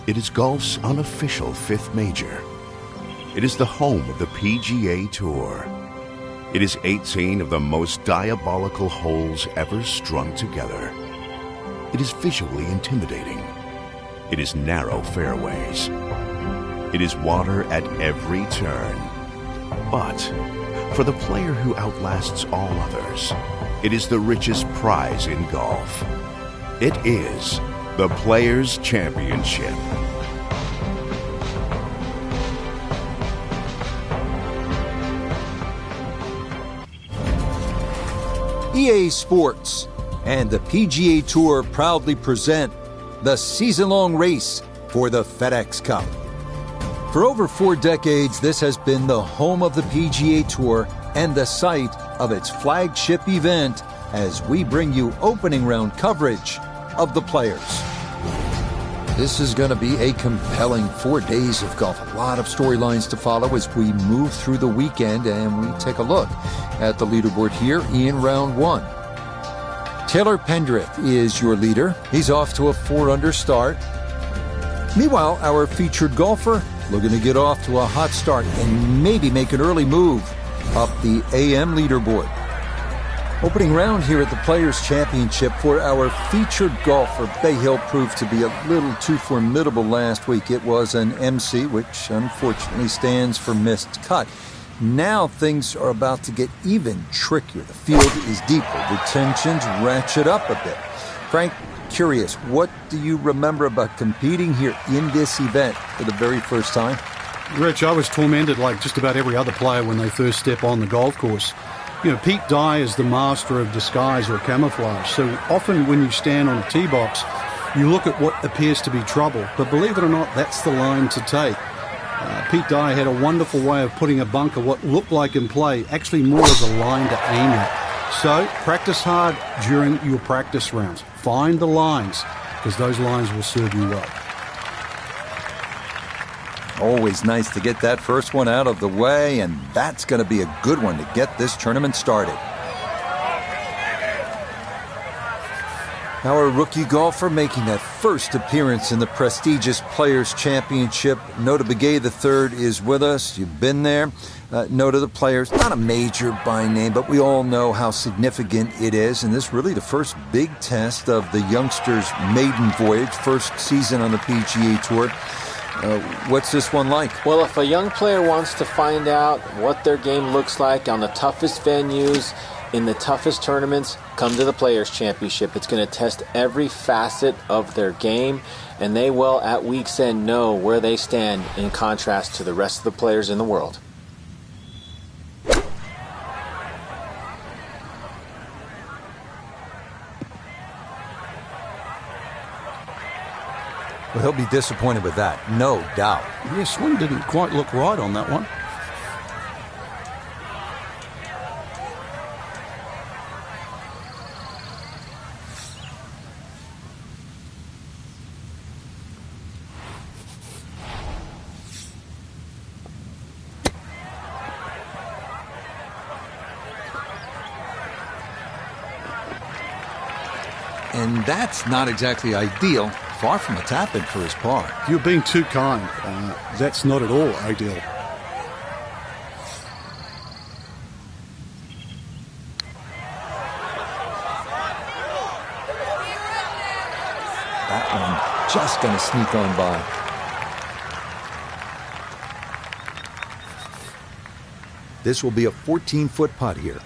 It is golf's unofficial fifth major. It is the home of the PGA Tour. It is 18 of the most diabolical holes ever strung together. It is visually intimidating. It is narrow fairways. It is water at every turn. But for the player who outlasts all others, it is the richest prize in golf. It is the Players' Championship. EA Sports and the PGA Tour proudly present the season-long race for the FedEx Cup. For over 4 decades, this has been the home of the PGA Tour and the site of its flagship event as we bring you opening round coverage of the Players. This is going to be a compelling 4 days of golf. A lot of storylines to follow as we move through the weekend and we take a look at the leaderboard here in round 1. Taylor Pendrith is your leader. He's off to a 4-under start. Meanwhile, our featured golfer looking to get off to a hot start and maybe make an early move up the AM leaderboard. Opening round here at the Players' Championship for our featured golfer. Bay Hill proved to be a little too formidable last week. It was an MC, which unfortunately stands for missed cut. Now things are about to get even trickier. The field is deeper. The tensions ratchet up a bit. Frank, curious, what do you remember about competing here in this event for the very first time? Rich, I was tormented like just about every other player when they first step on the golf course. You know, Pete Dye is the master of disguise or camouflage. So often when you stand on a tee box, you look at what appears to be trouble. But believe it or not, that's the line to take. Pete Dye had a wonderful way of putting a bunker, what looked like in play, actually more as a line to aim at. So practice hard during your practice rounds. Find the lines, because those lines will serve you well. Always nice to get that first one out of the way, and that's going to be a good one to get this tournament started. Our rookie golfer making that first appearance in the prestigious Players' Championship. Nota Begay III is with us. You've been there. Nota the Players, not a major by name, but we all know how significant it is. And this really the first big test of the youngsters' maiden voyage, first season on the PGA Tour. What's this one like? Well, if a young player wants to find out what their game looks like on the toughest venues, in the toughest tournaments, come to the Players' Championship. It's going to test every facet of their game, and they will, at week's end, know where they stand in contrast to the rest of the players in the world. Well, he'll be disappointed with that, no doubt. Yeah, swing didn't quite look right on that one. And that's not exactly ideal. Far from a tap-in for his par. You're being too kind. That's not at all ideal. That one just going to sneak on by. This will be a 14-foot putt here.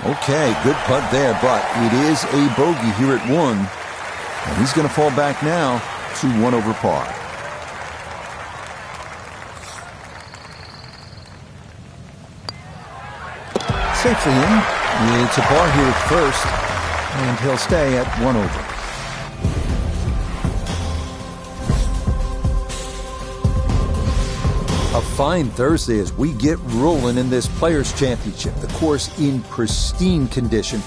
Okay, good putt there, but it is a bogey here at 1. And he's going to fall back now to 1 over par. Safely in. It's a par here at first, and he'll stay at 1 over. A fine Thursday as we get rolling in this Players' Championship. The course in pristine condition.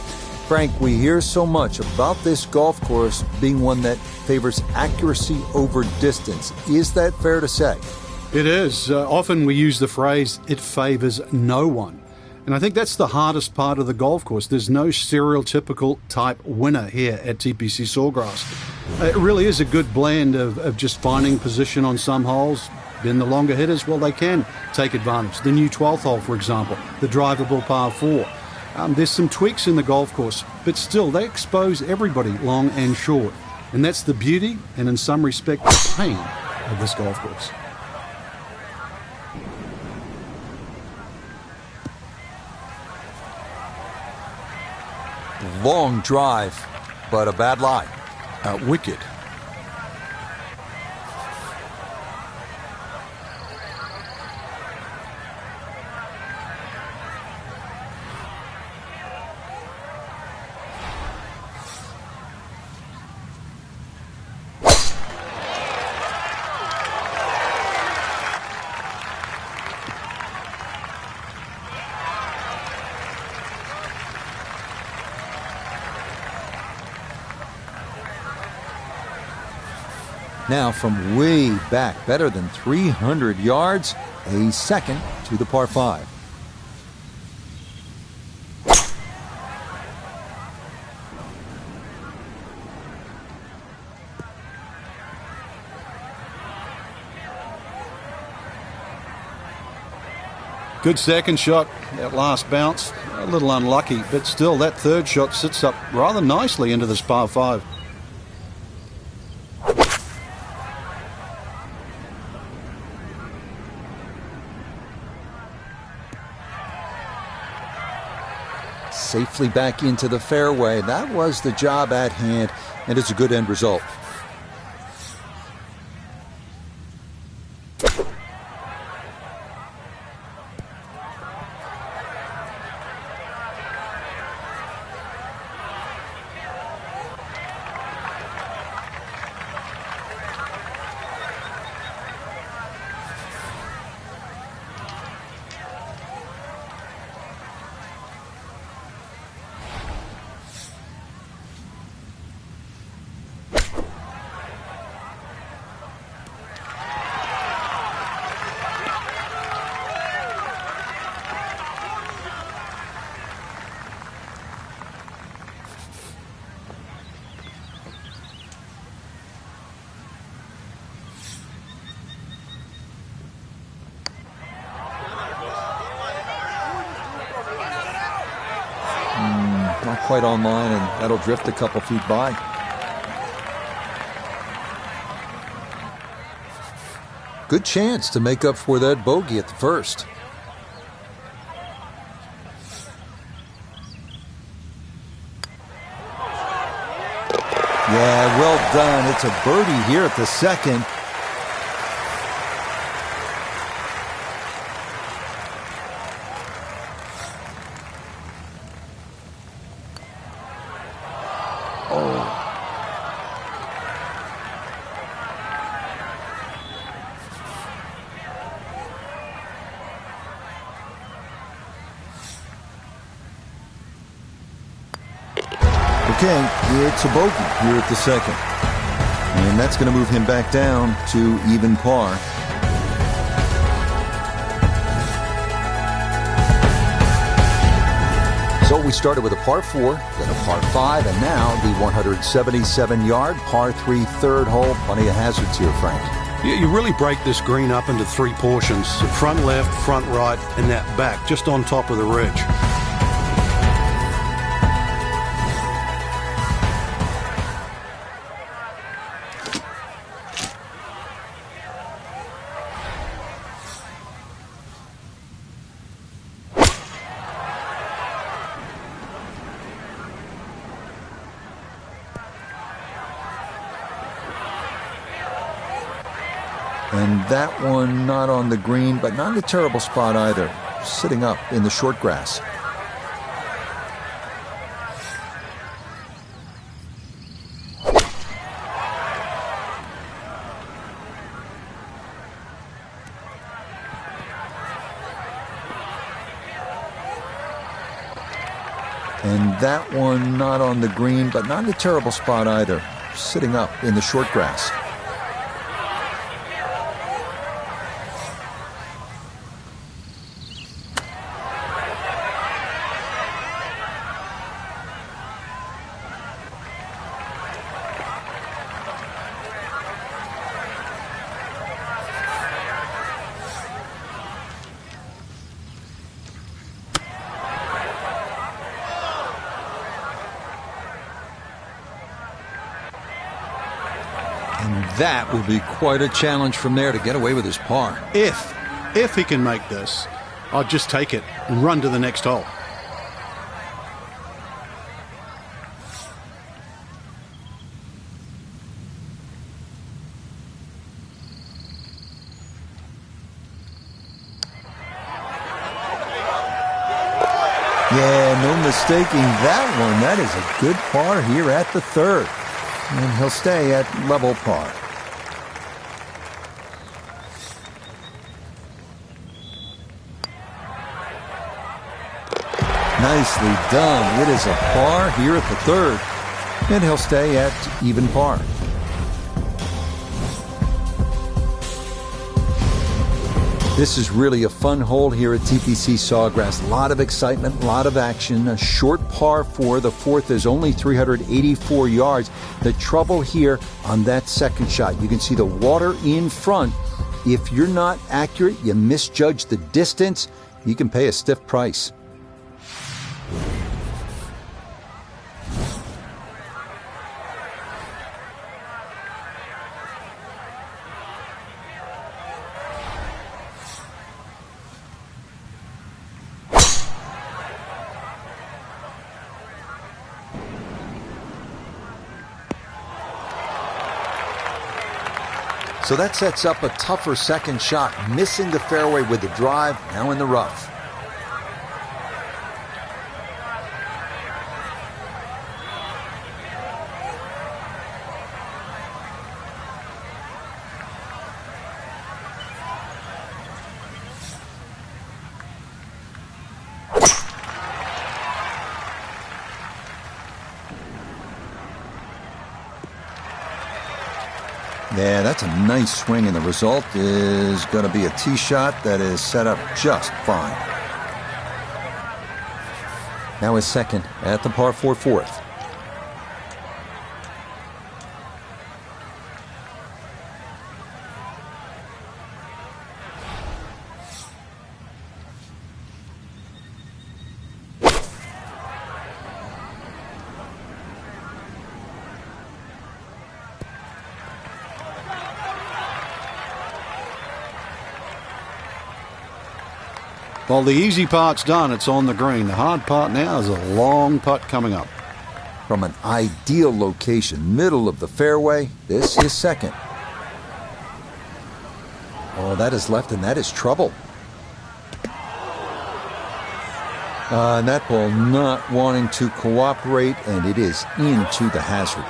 Frank, we hear so much about this golf course being one that favors accuracy over distance. Is that fair to say? It is. Often we use the phrase, it favors no one. And I think that's the hardest part of the golf course. There's no stereotypical type winner here at TPC Sawgrass. It really is a good blend of just finding position on some holes. Then the longer hitters, well, they can take advantage. The new 12th hole, for example, the drivable par 4. There's some tweaks in the golf course, but still they expose everybody long and short. And that's the beauty and in some respect the pain of this golf course. Long drive, but a bad lie. Wicked. Now from way back, better than 300 yards, a second to the par 5. Good second shot, that last bounce, a little unlucky, but still that third shot sits up rather nicely into this par 5. Safely back into the fairway. That was the job at hand, and it's a good end result. Not quite online, and that'll drift a couple feet by. Good chance to make up for that bogey at the first. Yeah, well done. It's a birdie here at the second. Okay, it's a bogey here at the second. And that's going to move him back down to even par. So we started with a par 4, then a par 5, and now the 177-yard par 3 third hole. Plenty of hazards here, Frank. You really break this green up into 3 portions. Front left, front right, and that back, just on top of the ridge. And that one not on the green, but not in a terrible spot either. Sitting up in the short grass. And that one not on the green, but not in a terrible spot either. Sitting up in the short grass. And that will be quite a challenge from there to get away with his par. If he can make this, I'd just take it and run to the next hole. Yeah, no mistaking that one. That is a good par here at the third. And he'll stay at level par. Nicely done. It is a par here at the third. And he'll stay at even par. This is really a fun hole here at TPC Sawgrass. A lot of excitement, a lot of action. A short par 4. The fourth is only 384 yards. The trouble here on that second shot, you can see the water in front. If you're not accurate, you misjudge the distance, you can pay a stiff price. So that sets up a tougher second shot, missing the fairway with the drive, now in the rough. Yeah, that's a nice swing, and the result is going to be a tee shot that is set up just fine. Now his second at the par 4 fourth. Well, the easy part's done. It's on the green. The hard part now is a long putt coming up. From an ideal location, middle of the fairway, this is second. Oh, that is left, and that is trouble. And that ball not wanting to cooperate, and it is into the hazard.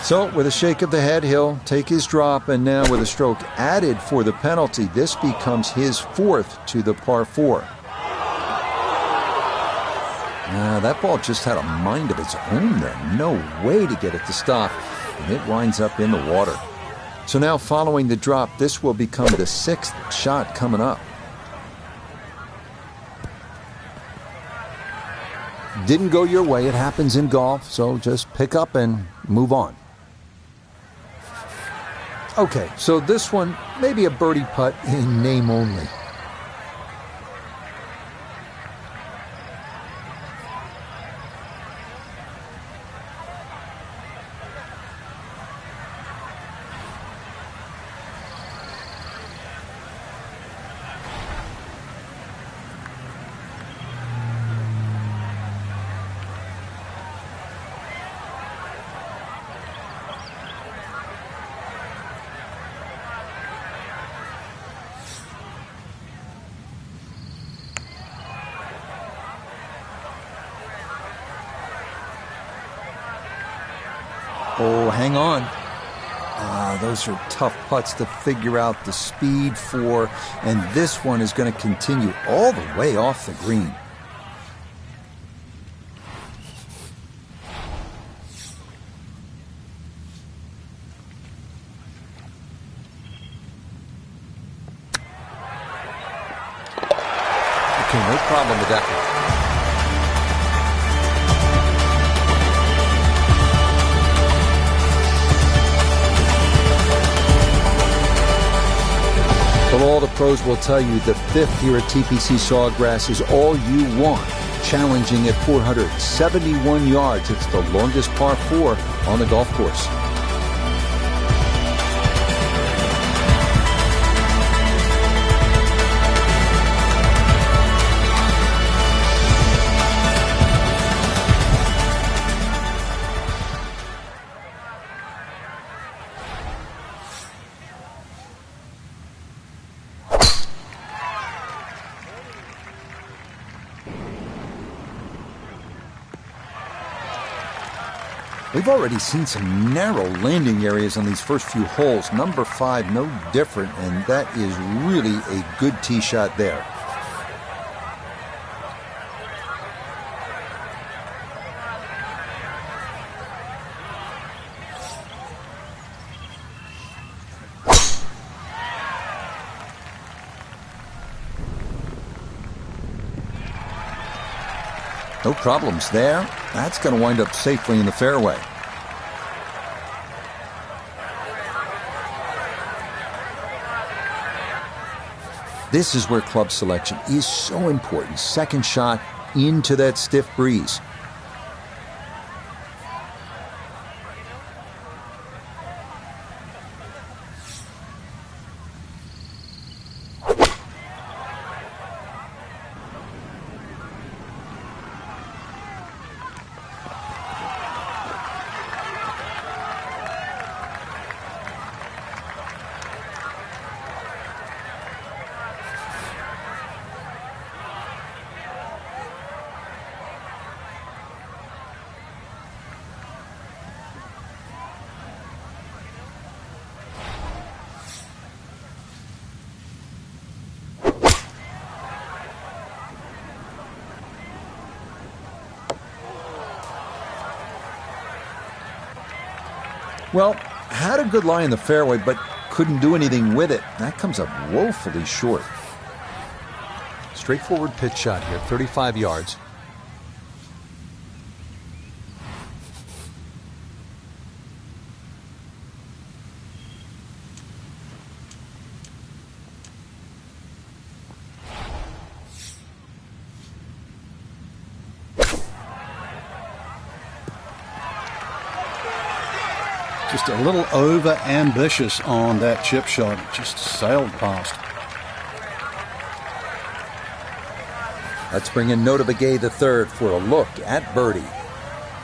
So, with a shake of the head, he'll take his drop, and now with a stroke added for the penalty, this becomes his fourth to the par 4. That ball just had a mind of its own there. No way to get it to stop, and it winds up in the water. So now, following the drop, this will become the sixth shot coming up. Didn't go your way. It happens in golf, so just pick up and move on. Okay, so this one, maybe a birdie putt in name only. Oh, hang on. Those are tough putts to figure out the speed for, and this one is going to continue all the way off the green. problem with that one. Well, all the pros will tell you the fifth here at TPC Sawgrass is all you want. Challenging at 471 yards. It's the longest par 4 on the golf course. We've already seen some narrow landing areas on these first few holes. Number 5, no different, and that is really a good tee shot there. No problems there. That's going to wind up safely in the fairway. This is where club selection is so important. Second shot into that stiff breeze. Well, had a good lie in the fairway, but couldn't do anything with it. That comes up woefully short. Straightforward pitch shot here, 35 yards. Just a little over-ambitious on that chip shot. Just sailed past. Let's bring in Nota Begay the third for a look at birdie.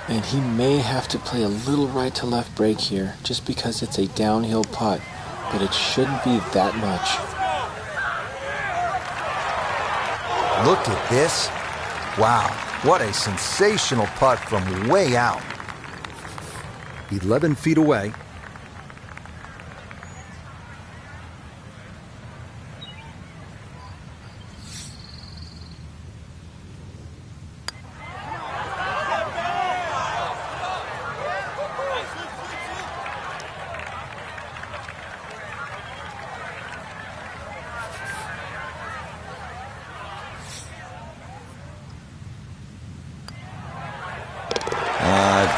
And he may have to play a little right to left break here just because it's a downhill putt, but it shouldn't be that much. Look at this. Wow, what a sensational putt from way out. 11 feet away.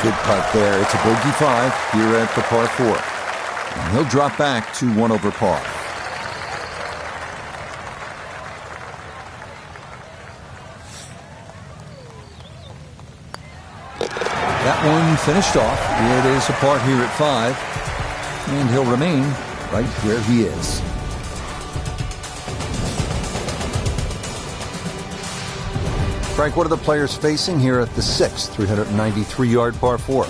Good putt there. It's a bogey 5 here at the par 4. And he'll drop back to 1 over par. That one finished off. It is a par here at 5. And he'll remain right where he is. Frank, what are the players facing here at the 6th 393-yard par 4?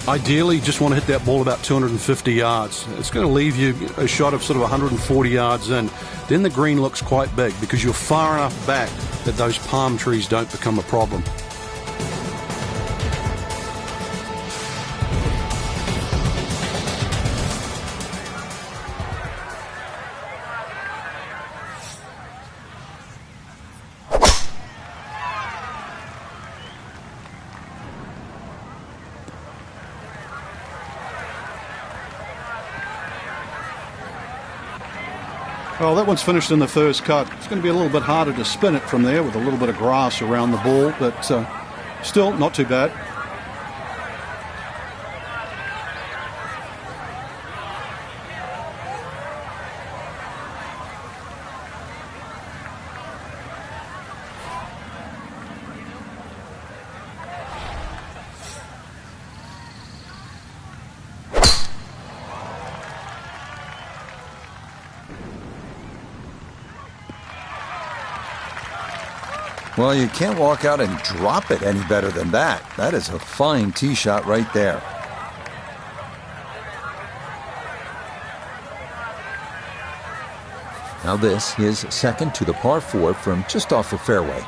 Ideally, you just want to hit that ball about 250 yards. It's going to leave you a shot of sort of 140 yards in. Then the green looks quite big because you're far enough back that those palm trees don't become a problem. Well, that one's finished in the first cut. It's going to be a little bit harder to spin it from there with a little bit of grass around the ball, but still not too bad. Well, you can't walk out and drop it any better than that. That is a fine tee shot right there. Now this, his second to the par 4 from just off the fairway.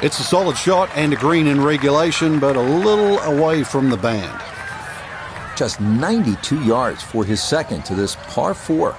It's a solid shot and a green in regulation, but a little away from the band. Just 92 yards for his second to this par 4.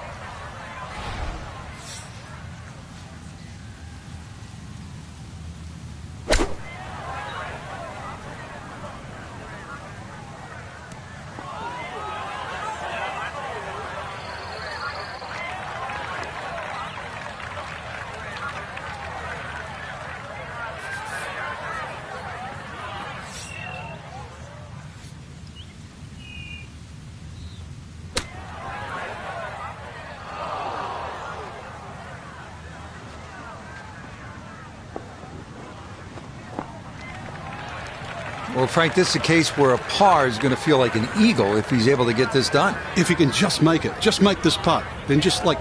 Well, Frank, this is a case where a par is going to feel like an eagle if he's able to get this done. If he can just make it, just make this putt, then just like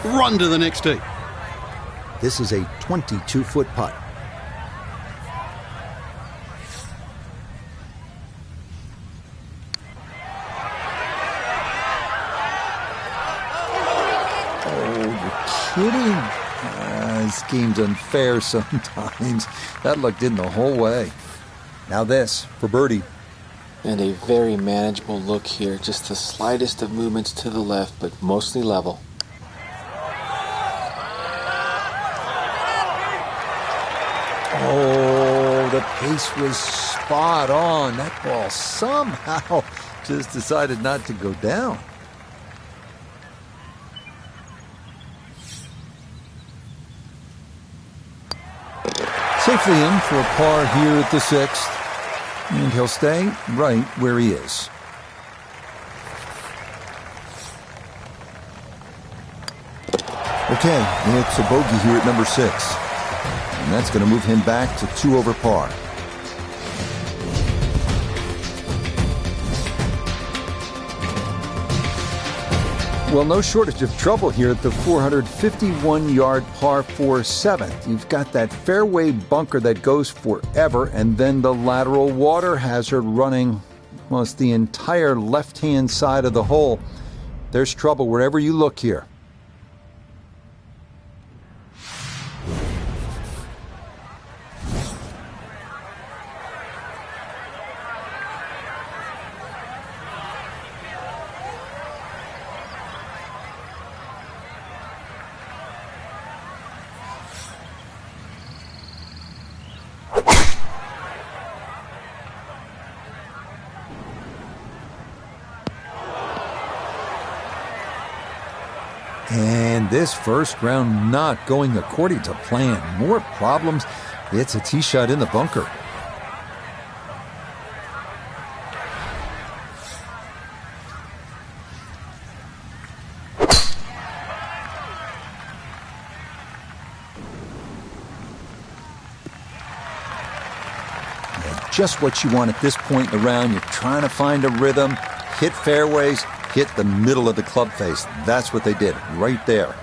run to the next tee. This is a 22-foot putt. Oh, you're kidding. This game's unfair sometimes. That luck did the whole way. Now this for birdie. And a very manageable look here. Just the slightest of movements to the left, but mostly level. Oh, the pace was spot on. That ball somehow just decided not to go down. Safely in for a par here at the 6th. And he'll stay right where he is. Okay, it's a bogey here at number 6. And that's going to move him back to 2 over par. Well, no shortage of trouble here at the 451-yard par 4 7th. You've got that fairway bunker that goes forever, and then the lateral water hazard running almost the entire left-hand side of the hole. There's trouble wherever you look here. And this first round not going according to plan. More problems. It's a tee shot in the bunker. Yeah, just what you want at this point in the round. You're trying to find a rhythm, hit fairways, hit the middle of the club face. That's what they did right there.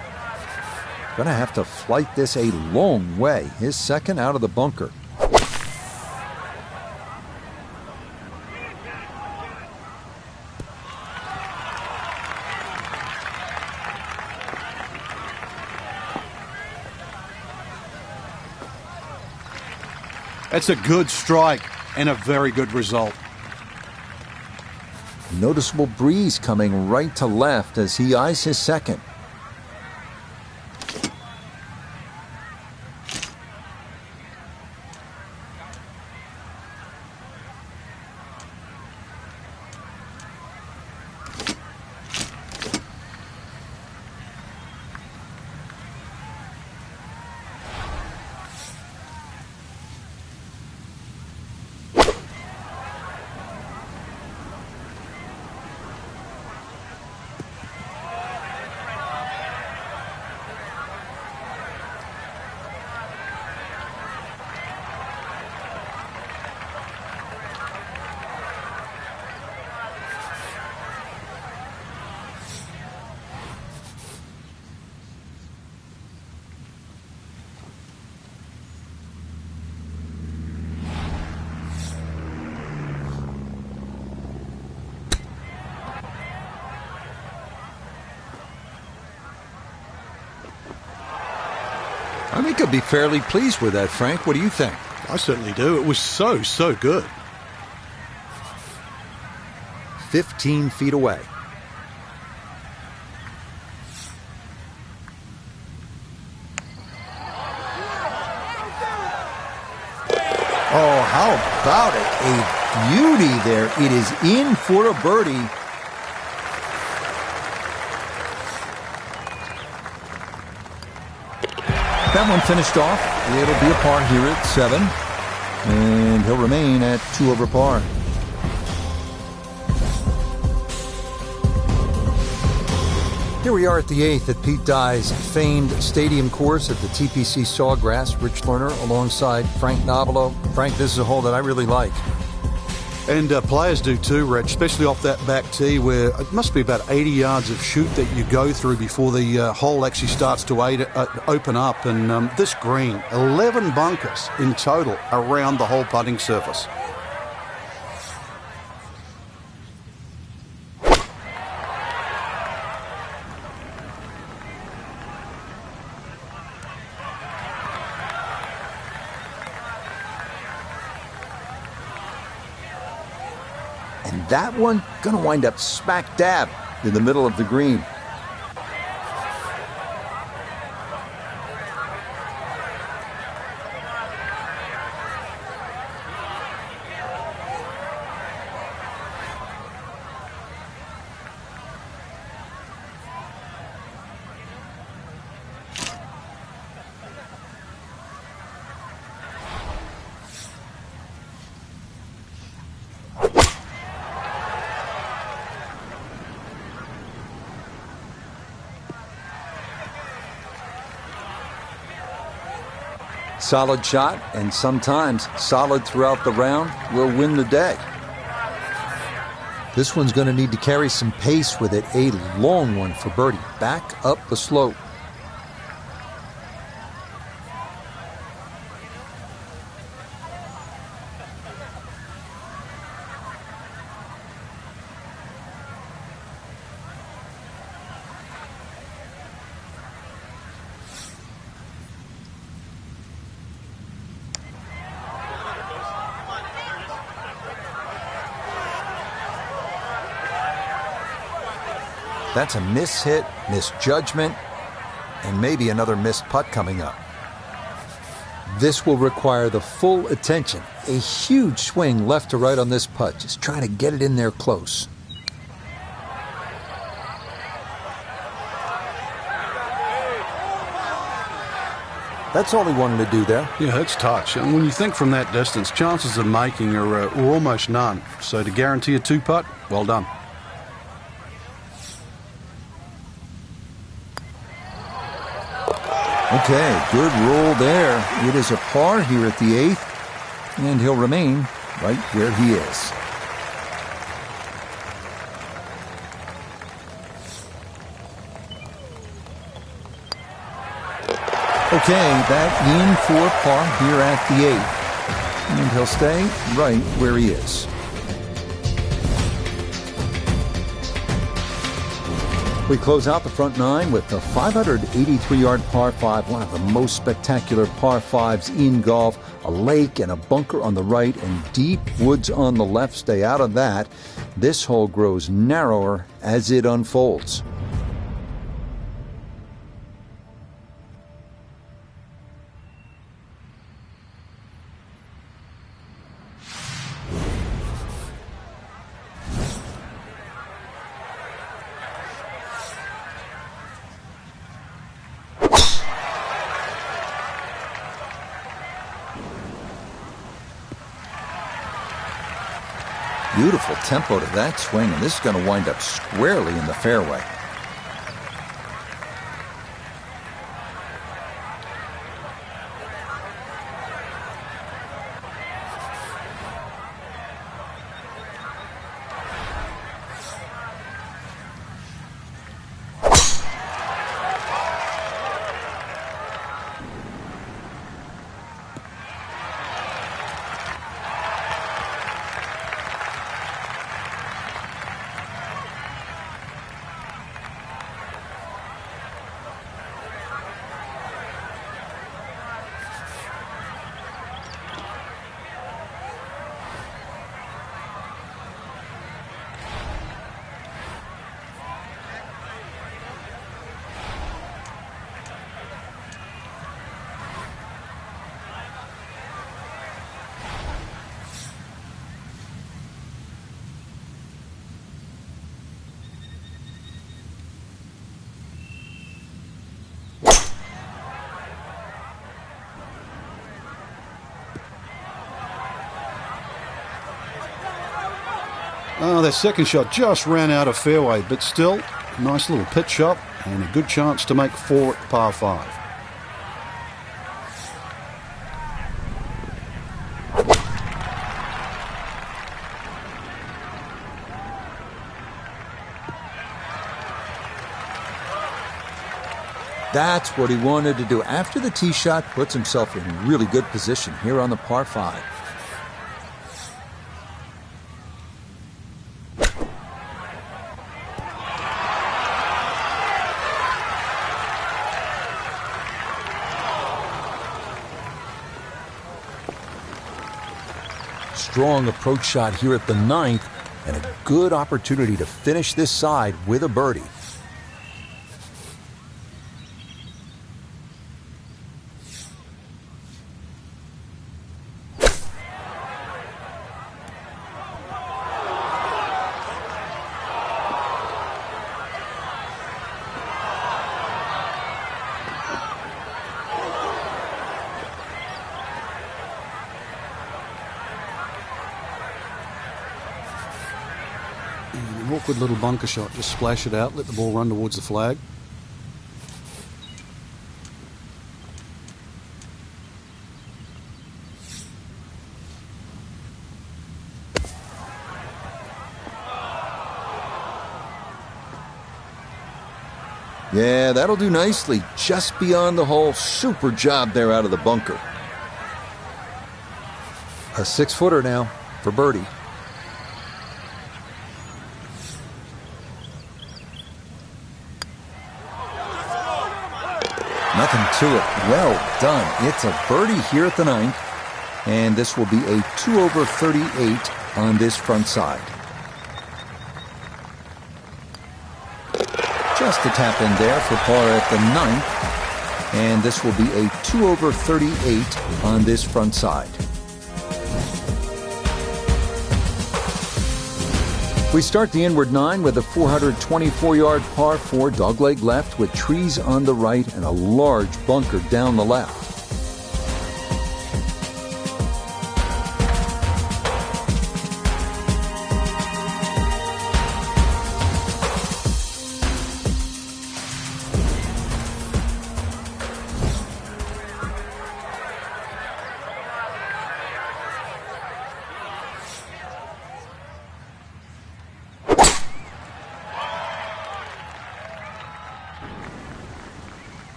Gonna have to flight this a long way. His second out of the bunker. That's a good strike and a very good result. Noticeable breeze coming right to left as he eyes his second. I think he'll be fairly pleased with that, Frank. What do you think? I certainly do. It was so good. 15 feet away. Oh, how about it? A beauty there. It is in for a birdie. That one finished off. It'll be a par here at 7. And he'll remain at 2 over par. Here we are at the 8th at Pete Dye's famed stadium course at the TPC Sawgrass. Rich Lerner alongside Frank Nobilo. Frank, this is a hole that I really like. And players do too, Rich, especially off that back tee where it must be about 80 yards of shoot that you go through before the hole actually starts to open up. And this green, 11 bunkers in total around the whole putting surface. And that one going to wind up smack dab in the middle of the green. Solid shot, and sometimes solid throughout the round, will win the day. This one's going to need to carry some pace with it. A long one for birdie. Back up the slope. That's a mishit, misjudgment, and maybe another missed putt coming up. This will require the full attention. A huge swing left to right on this putt. Just trying to get it in there close. That's all he wanted to do there. Yeah, it's touch. And when you think from that distance, chances of making are almost none. So to guarantee a 2-putt, well done. Okay, good roll there. It is a par here at the 8th, and he'll remain right where he is. Okay, that in for par here at the 8th, and he'll stay right where he is. We close out the front 9 with the 583-yard par 5, one of the most spectacular par 5s in golf. A lake and a bunker on the right and deep woods on the left. Stay out of that. This hole grows narrower as it unfolds. Beautiful tempo to that swing, and this is going to wind up squarely in the fairway. Oh, their second shot just ran out of fairway, but still, nice little pitch shot and a good chance to make 4 at par 5. That's what he wanted to do. After the tee shot, puts himself in really good position here on the par 5. Strong approach shot here at the 9th, and a good opportunity to finish this side with a birdie. An awkward little bunker shot. Just splash it out, let the ball run towards the flag. Yeah, that'll do nicely. Just beyond the hole. Super job there out of the bunker. A 6-footer now for birdie. Nothing to it. Well done. It's a birdie here at the 9th. And this will be a 2 over 38 on this front side. Just a tap in there for par at the 9th. And this will be a 2 over 38 on this front side. We start the inward 9 with a 424-yard par 4 dogleg left with trees on the right and a large bunker down the left.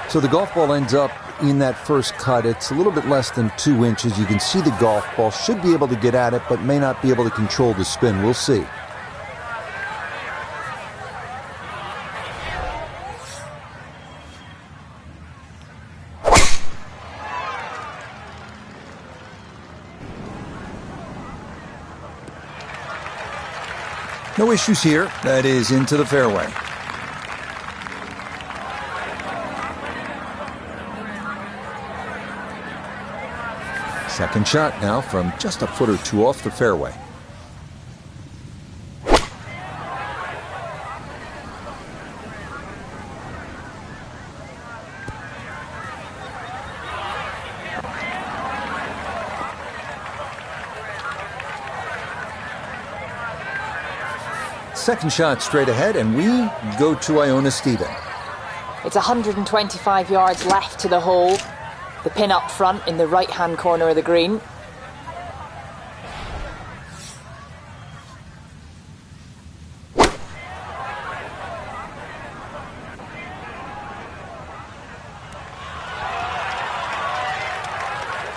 So the golf ball ends up in that first cut. It's a little bit less than 2 inches. You can see the golf ball. Should be able to get at it, but may not be able to control the spin. We'll see. No issues here. That is into the fairway. Second shot now from just a foot or two off the fairway. Second shot straight ahead, and we go to Iona Stephen. It's 125 yards left to the hole. The pin up front in the right-hand corner of the green.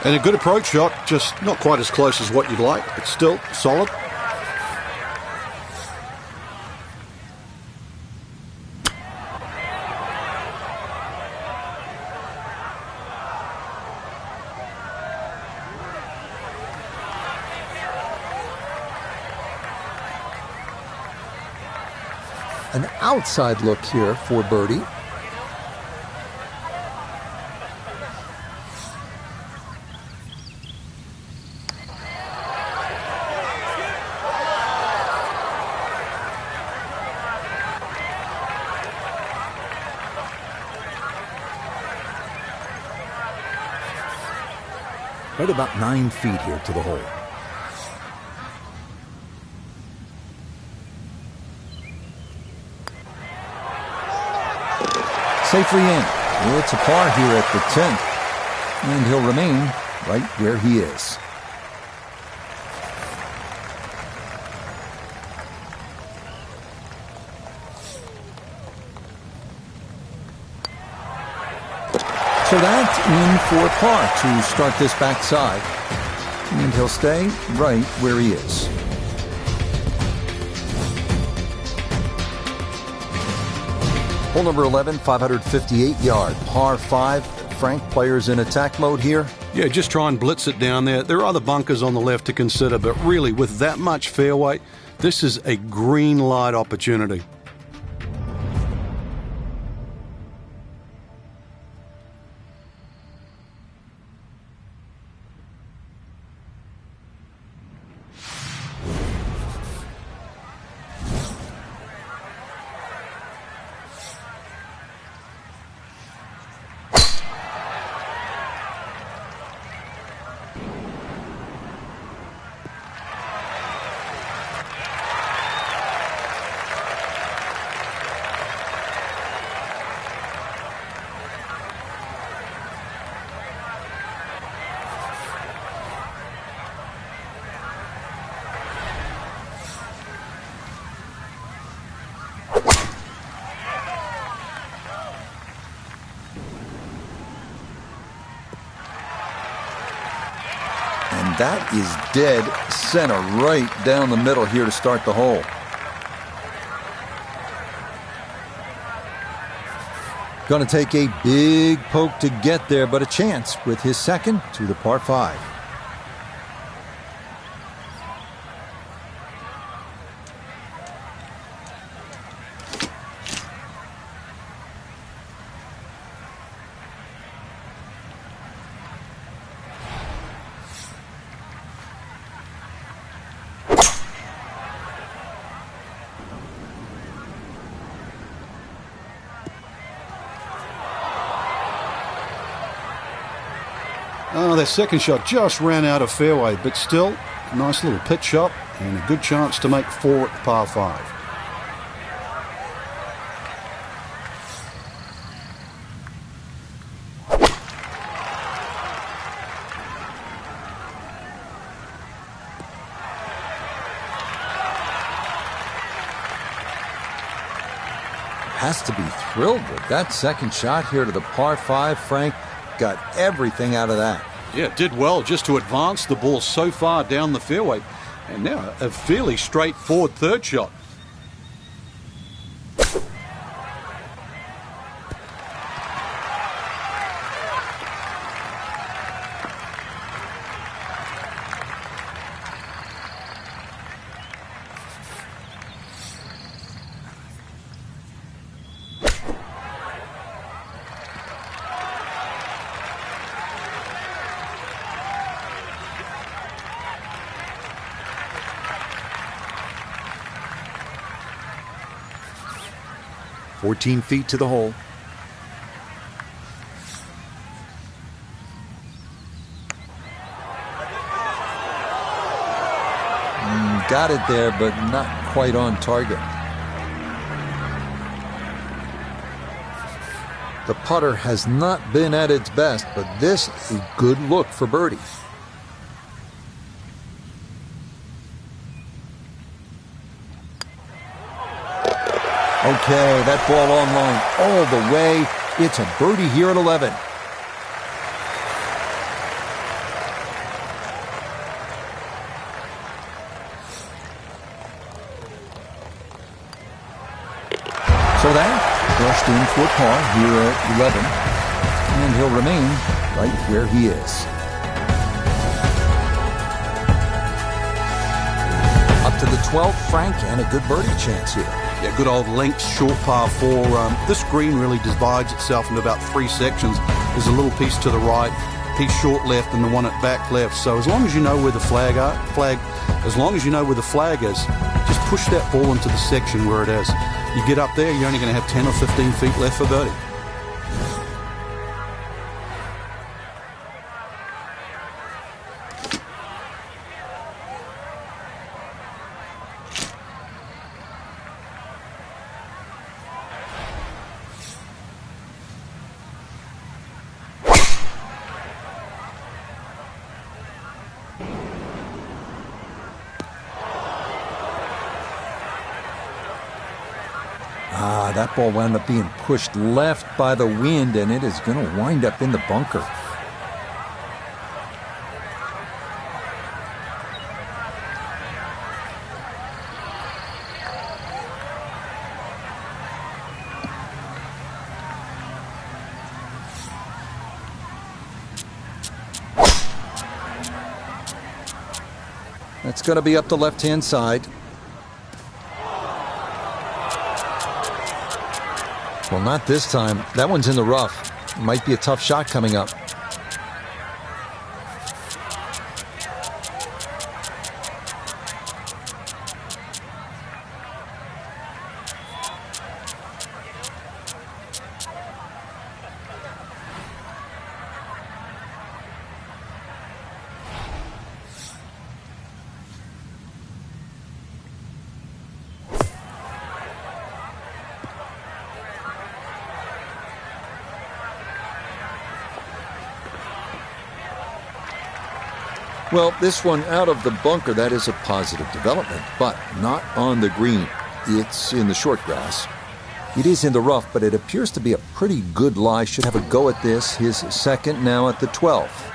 And a good approach shot, just not quite as close as what you'd like, but still solid. An outside look here for birdie. right about 9 feet here to the hole. Safely in. It's a par here at the 10th, and he'll remain right where he is. So that's in for par to start this backside, and he'll stay right where he is. Hole number 11, 558-yard, par 5. Frank, players in attack mode here. Yeah, just try and blitz it down there. There are other bunkers on the left to consider, but really, with that much fairway, this is a green light opportunity. That is dead center, right down the middle here to start the hole. Going to take a big poke to get there, but a chance with his second to the par 5. Oh, that second shot just ran out of fairway, but still, a nice little pitch shot and a good chance to make 4 at the par 5. Has to be thrilled with that second shot here to the par 5, Frank. Got everything out of that. Yeah, did well just to advance the ball so far down the fairway. And now a fairly straightforward third shot. $14 feet to the hole. Got it there, but not quite on target. The putter has not been at its best, but this is a good look for birdie. Okay, that ball on line all the way. It's a birdie here at 11. So that brushed in for par here at 11, and he'll remain right where he is. Up to the 12th, Frank, and a good birdie chance here. Yeah, good old length, short par 4. This green really divides itself into about 3 sections. There's a little piece to the right, piece short left, and the one at back left. So as long as you know where the flag is, just push that ball into the section where it is. You get up there, you're only going to have 10 or 15 feet left for birdie. that ball wound up being pushed left by the wind, and it is going to wind up in the bunker. That's going to be up the left-hand side. Well, not this time. That one's in the rough. Might be a tough shot coming up. Well, this one out of the bunker, that is a positive development, but not on the green. It's in the short grass. It is in the rough, but it appears to be a pretty good lie. Should have a go at this. His second now at the 12th.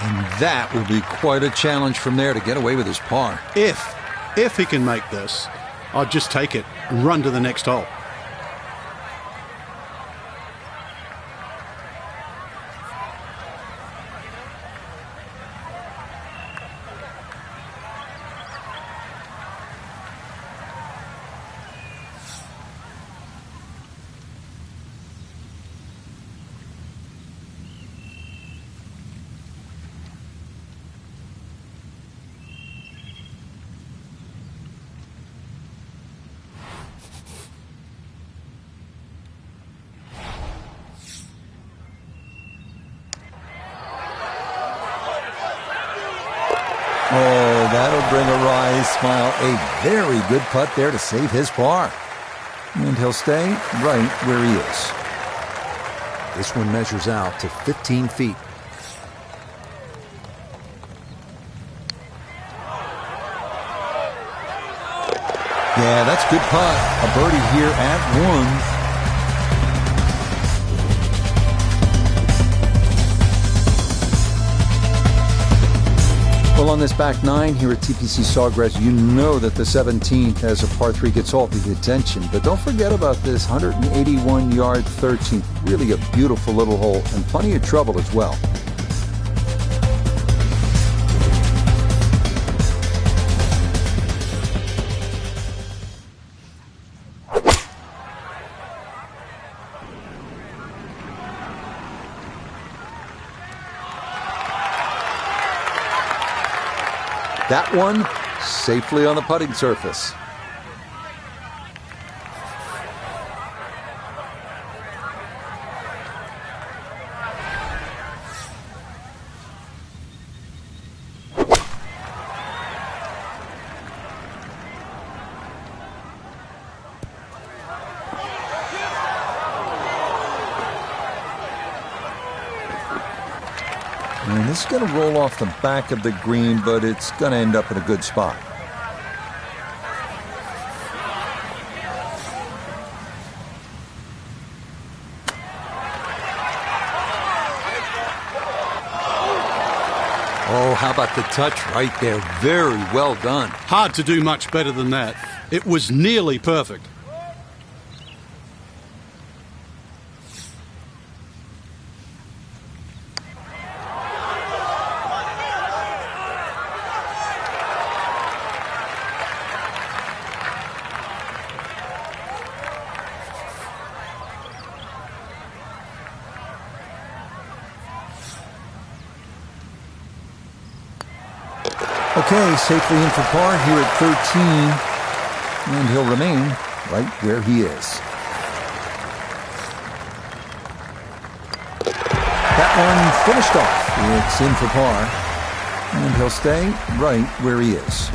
And that will be quite a challenge from there to get away with his par. If he can make this, I'd just take it and run to the next hole. Oh, that'll bring a wry smile. A very good putt there to save his par. And he'll stay right where he is. This one measures out to 15 feet. Yeah, that's a good putt. A birdie here at one. Well, on this back nine here at TPC Sawgrass, you know that the 17th as a par 3 gets all the attention. But don't forget about this 181-yard 13th. Really a beautiful little hole and plenty of trouble as well. That one safely on the putting surface. And this is going to roll off the back of the green, but it's going to end up in a good spot. Oh, how about the touch right there? Very well done. Hard to do much better than that. It was nearly perfect. Okay, safely in for par here at 13. And he'll remain right where he is. That one finished off. It's in for par. And he'll stay right where he is.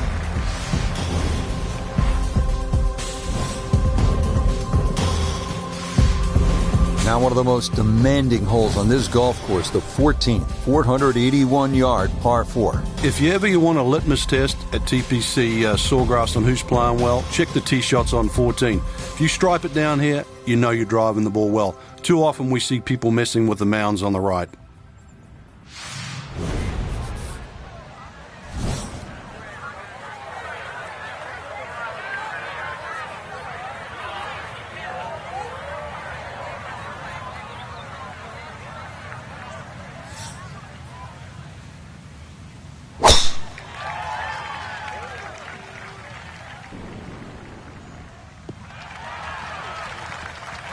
Now one of the most demanding holes on this golf course, the 14th, 481-yard par 4. If you want a litmus test at TPC Sawgrass on who's playing well, check the tee shots on 14. If you stripe it down here, you know you're driving the ball well. Too often we see people messing with the mounds on the right.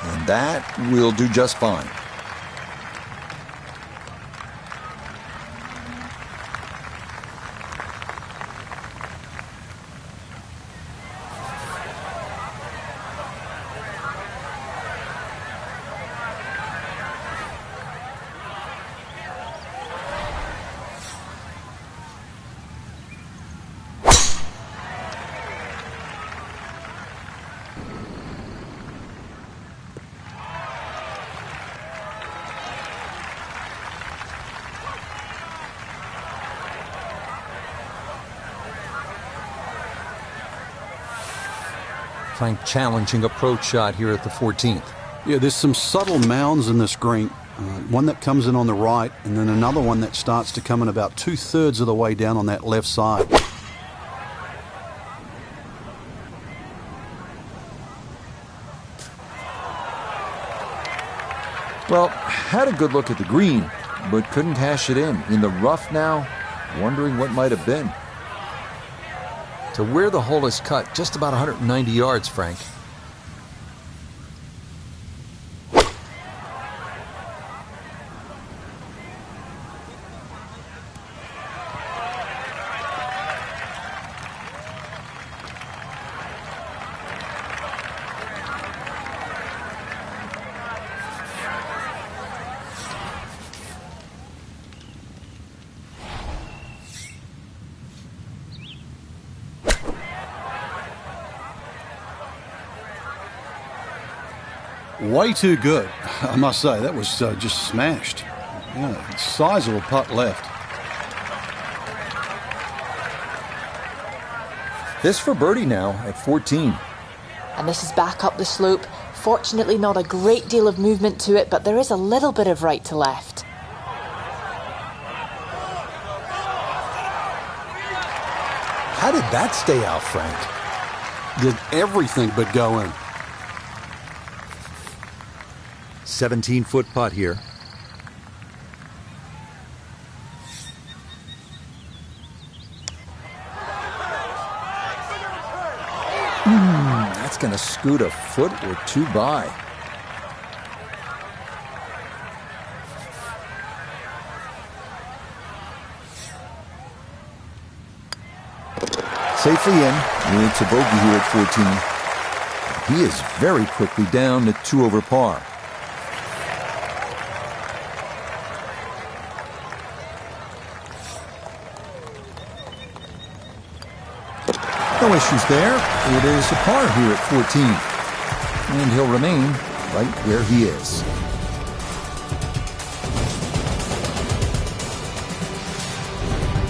And that will do just fine. Frank challenging approach shot here at the 14th. Yeah, there's some subtle mounds in this green. One that comes in on the right, and then another one that starts to come in about 2/3 of the way down on that left side. Well, had a good look at the green, but couldn't cash it in. In the rough now, wondering what might have been. To where the hole is cut, just about 190 yards, Frank. Way too good, I must say. That was just smashed. Yeah, sizable putt left. This for birdie now at 14. And this is back up the slope. Fortunately, not a great deal of movement to it, but there is a little bit of right to left. How did that stay out, Frank? Did everything but go in. 17-foot putt here. That's going to scoot a foot or two by. Safely in. It's a bogey here at 14. He is very quickly down to 2 over par. No issues there. It is a par here at 14. And he'll remain right where he is.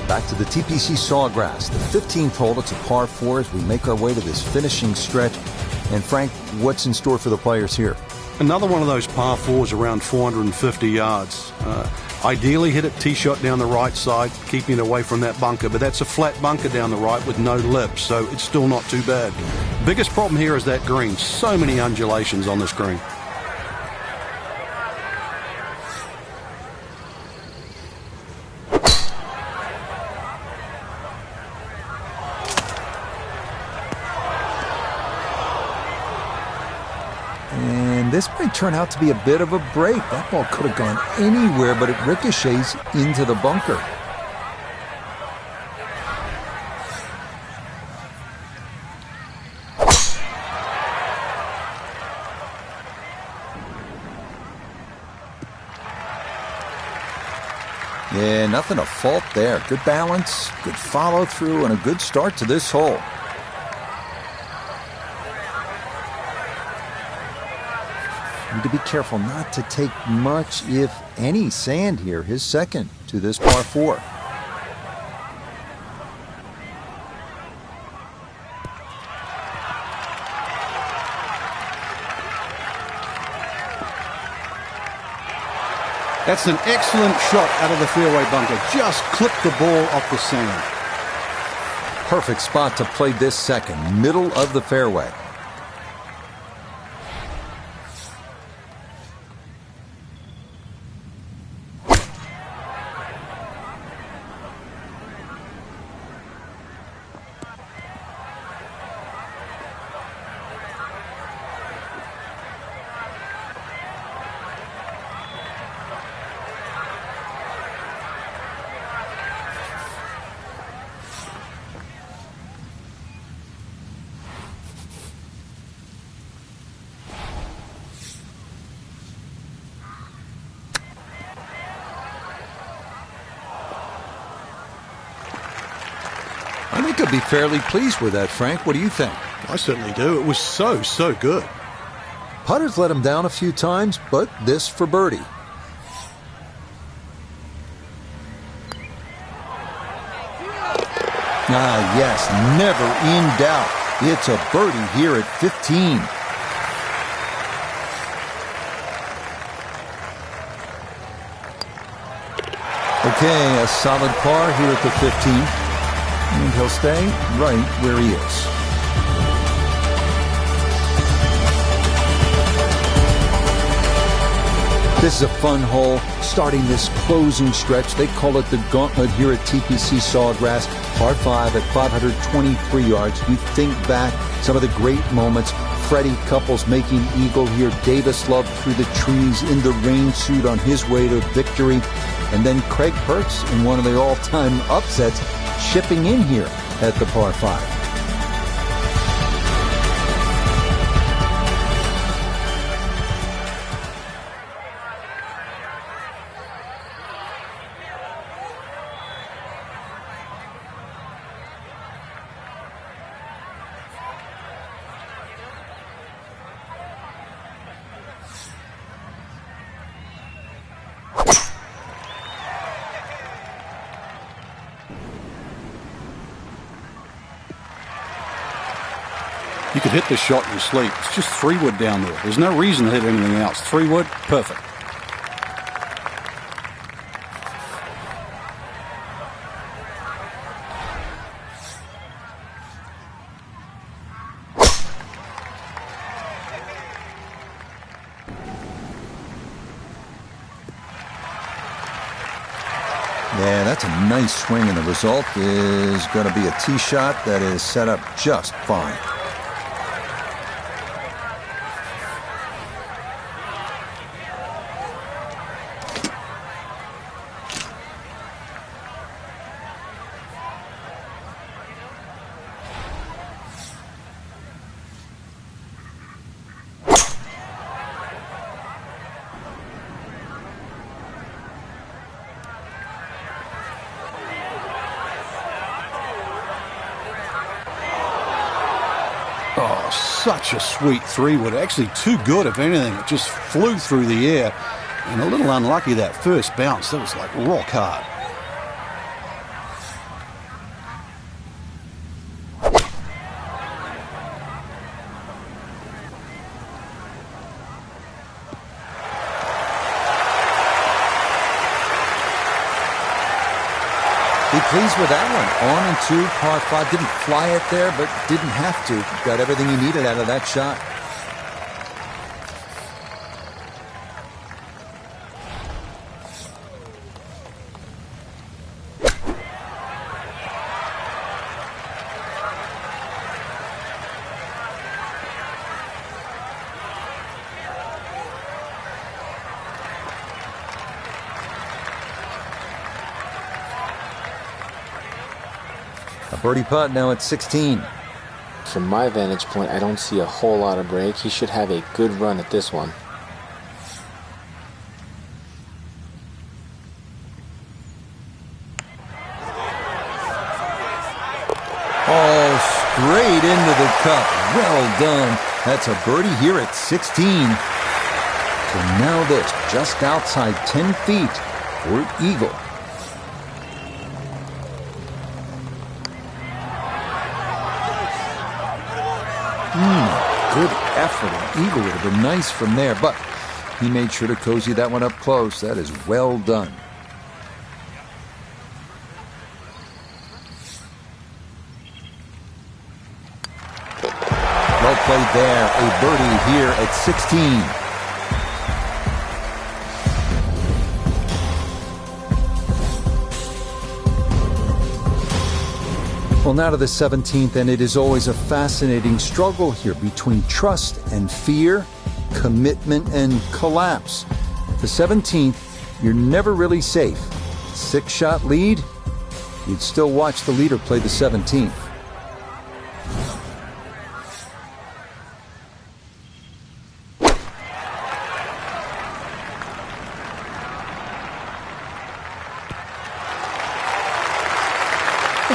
Back to the TPC Sawgrass, the 15th hole. It's a par 4 as we make our way to this finishing stretch. And Frank, what's in store for the players here? Another one of those par 4s around 450 yards. Ideally hit it tee shot down the right side, keeping it away from that bunker, but that's a flat bunker down the right with no lip, so it's still not too bad. Biggest problem here is that green. So many undulations on this green. This might turn out to be a bit of a break. That ball could have gone anywhere, but it ricochets into the bunker. Yeah, nothing to fault there. Good balance, good follow-through, and a good start to this hole. Need to be careful not to take much, if any, sand here. His second to this par 4. That's an excellent shot out of the fairway bunker. Just clipped the ball off the sand. Perfect spot to play this second, middle of the fairway. I think I'd be fairly pleased with that, Frank. What do you think? I certainly do. It was so good. Putter's let him down a few times, but this for birdie. Ah, yes, never in doubt. It's a birdie here at 15. Okay, a solid par here at the 15th. And he'll stay right where he is. This is a fun hole, starting this closing stretch. They call it the gauntlet here at TPC Sawgrass. Par 5 at 523 yards. You think back, some of the great moments. Freddie Couples making eagle here. Davis Love through the trees in the rain suit on his way to victory. And then Craig Perks in one of the all-time upsets, chipping in here at the par 5. You could hit this shot in your sleep. It's just 3-wood down there. There's no reason to hit anything else. 3-wood, perfect. Yeah, that's a nice swing, and the result is going to be a tee shot that is set up just fine. Oh, such a sweet 3-wood. Actually too good, if anything. It just flew through the air. And a little unlucky that first bounce. That was like rock hard. Be pleased with that one. 1 and 2, par 5. Didn't fly it there, but didn't have to. Got everything he needed out of that shot. A birdie putt now at 16. From my vantage point, I don't see a whole lot of break. He should have a good run at this one. right into the cup. Well done. That's a birdie here at 16. So now this, just outside 10 feet for eagle. Good effort. An eagle would have been nice from there, but he made sure to cozy that one up close. That is well done. Well played there. A birdie here at 16. Well, now to the 17th, and it is always a fascinating struggle here between trust and fear, commitment and collapse. The 17th, you're never really safe. 6-shot lead, you'd still watch the leader play the 17th.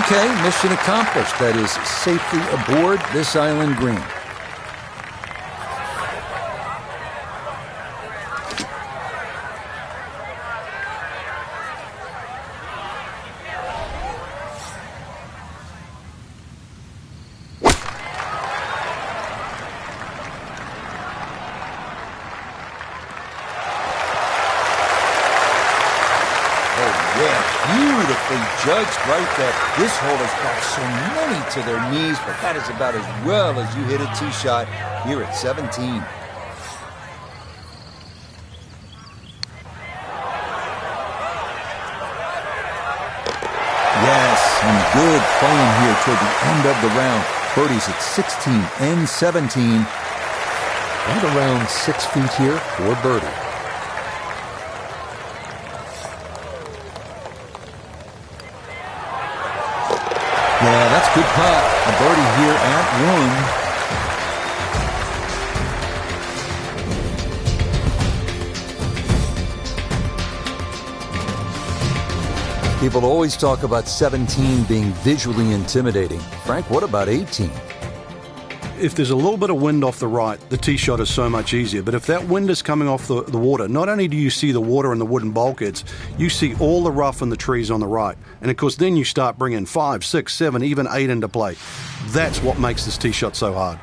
Okay, mission accomplished. That is safely aboard this island green. Beautifully judged right there. This hole has got so many to their knees, but that is about as well as you hit a tee shot here at 17. Yes, and good playing here toward the end of the round. Birdies at 16 and 17. Right around 6 feet here for birdie. Yeah, that's good putt. A birdie here at 1. People always talk about 17 being visually intimidating. Frank, what about 18? If there's a little bit of wind off the right, the tee shot is so much easier. But if that wind is coming off the water, not only do you see the water and the wooden bulkheads, you see all the rough and the trees on the right. And of course, then you start bringing 5, 6, 7, even 8 into play. That's what makes this tee shot so hard.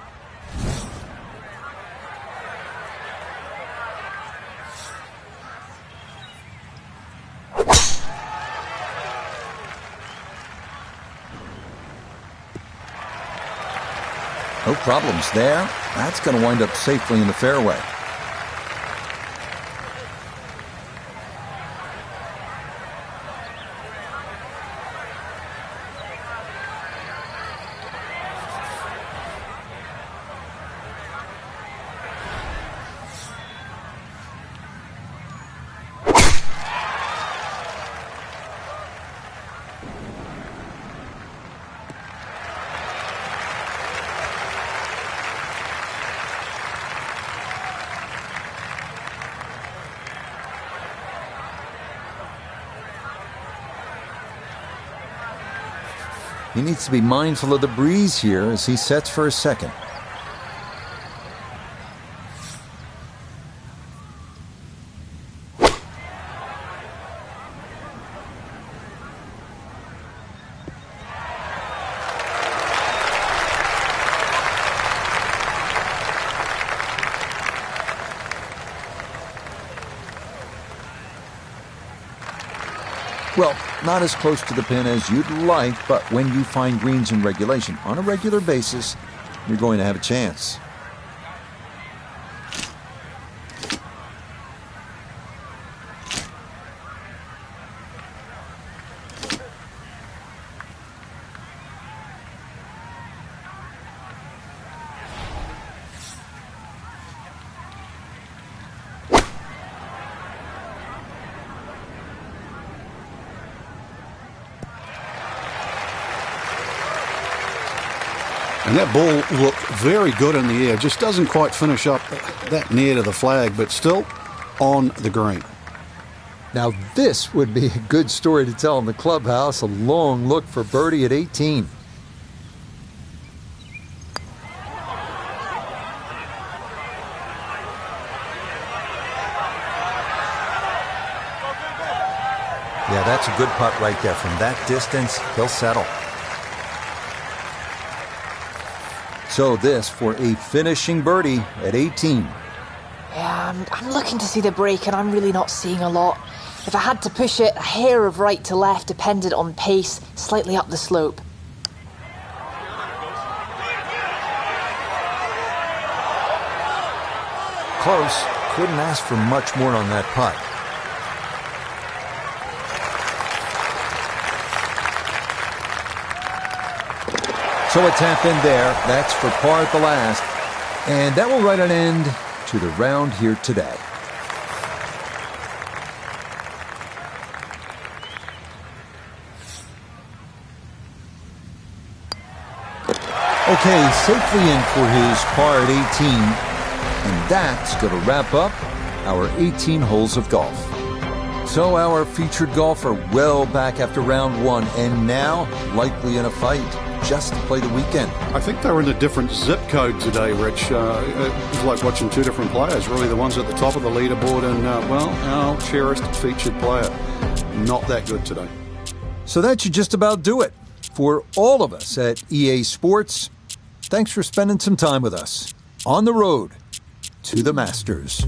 No problems there. That's going to wind up safely in the fairway. He needs to be mindful of the breeze here as he sets for a second. Well, not as close to the pin as you'd like, but when you find greens in regulation on a regular basis, you're going to have a chance. And that ball looked very good in the air. Just doesn't quite finish up that near to the flag, but still on the green. Now this would be a good story to tell in the clubhouse. A long look for birdie at 18. That's a good putt right there. From that distance, he'll settle. So this for a finishing birdie at 18. Yeah, I'm looking to see the break, and I'm really not seeing a lot. If I had to push it, a hair of right to left depended on pace, slightly up the slope. Close. Couldn't ask for much more on that putt. So a tap in there. That's for par at the last. And that will write an end to the round here today. Okay, safely in for his par at 18. And that's going to wrap up our 18 holes of golf. So our featured golfer well back after round one, and now likely in a fight just to play the weekend. I think they were in a different zip code today, Rich. It was like watching two different players, really. The ones at the top of the leaderboard and, our cherished featured player. Not that good today. So that should just about do it. For all of us at EA Sports, thanks for spending some time with us on the road to the Masters.